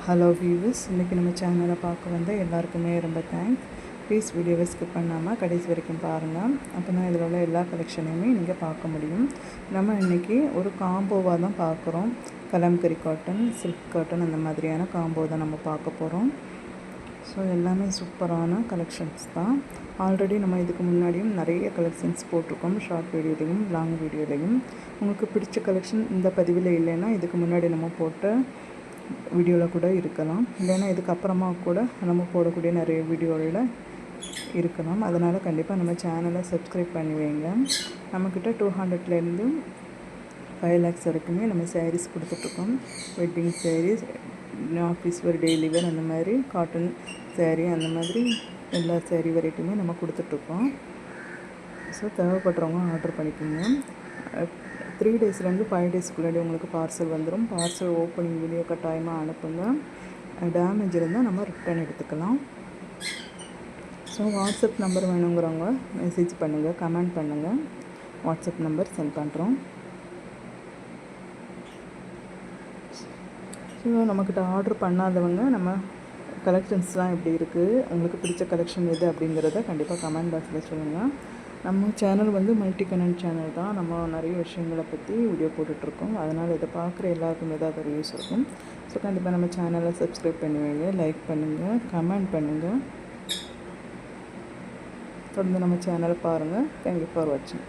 Hello viewers, இன்றைக்கி நம்ம சேனலை பார்க்க வந்து எல்லாருக்குமே ரொம்ப தேங்க்ஸ். ப்ளீஸ் வீடியோவை ஸ்கிப் பண்ணாமல் கடைசி வரைக்கும் பாருங்கள். அப்போ தான் இதில் உள்ள எல்லா கலெக்ஷனையுமே நீங்கள் பார்க்க முடியும். நம்ம இன்றைக்கி ஒரு காம்போவாக தான் பார்க்குறோம். கலம்கரி காட்டன், சில்க் காட்டன் அந்த மாதிரியான காம்போ தான் நம்ம பார்க்க போகிறோம். ஸோ எல்லாமே சூப்பரான கலெக்ஷன்ஸ் தான். ஆல்ரெடி நம்ம இதுக்கு முன்னாடியும் நிறைய கலெக்ஷன்ஸ் போட்டிருக்கோம், ஷார்ட் வீடியோலையும் லாங் வீடியோலையும். உங்களுக்கு பிடிச்ச கலெக்ஷன் இந்த பதிவில் இல்லைன்னா இதுக்கு முன்னாடி நம்ம போட்ட வீடியோவில் கூட இருக்கலாம், இல்லைன்னா இதுக்கப்புறமா கூட நம்ம போடக்கூடிய நிறைய வீடியோவில் இருக்கலாம். அதனால் கண்டிப்பாக நம்ம சேனலை சப்ஸ்கிரைப் பண்ணி வைங்க. நம்மக்கிட்ட 200லேருந்து 5 lakhs வரைக்குமே நம்ம சாரீஸ் கொடுத்துட்ருக்கோம். Wedding saris, office wear, daily wear, அந்த மாதிரி காட்டன் சாரீ, அந்த மாதிரி எல்லா சாரீ வெரைட்டியுமே நம்ம கொடுத்துட்ருக்கோம். ஸோ தேவைப்படுறவங்க ஆர்டர் பண்ணிக்கோங்க. 3 daysலேருந்து 5 daysக்குள்ளாடி உங்களுக்கு பார்சல் வந்துடும். பார்சல் ஓப்பனிங் வீடியோ கட்டாயமாக அனுப்புங்க. டேமேஜ் இருந்தால் நம்ம ரிட்டர்ன் எடுத்துக்கலாம். ஸோ வாட்ஸ்அப் நம்பர் வேணுங்கிறவங்க மெசேஜ் பண்ணுங்கள், கமெண்ட் பண்ணுங்கள். வாட்ஸ்அப் நம்பர் சென்ட் பண்ணுறோம். ஸோ நம்மக்கிட்ட ஆர்டர் பண்ணாதவங்க நம்ம கலெக்ஷன்ஸ்லாம் எப்படி இருக்குது, உங்களுக்கு பிடிச்ச கலெக்ஷன் எது அப்படிங்கிறத கண்டிப்பாக கமெண்ட் பாக்ஸில் சொல்லுங்கள். நம்ம சேனல் வந்து மல்டி கனெக்ட் சேனல் தான். நம்ம நிறைய விஷயங்களை பற்றி வீடியோ போட்டுட்ருக்கோம். அதனால் இதை பார்க்குற எல்லாருக்கும் ஏதாவது ஒரு யூஸ் இருக்கும். ஸோ கண்டிப்பாக நம்ம சேனலை சப்ஸ்கிரைப் பண்ணுவீங்க, லைக் பண்ணுங்கள், கமெண்ட் பண்ணுங்கள். தொடர்ந்து நம்ம சேனலை பாருங்கள். தேங்க்யூ ஃபார் வாட்சிங்.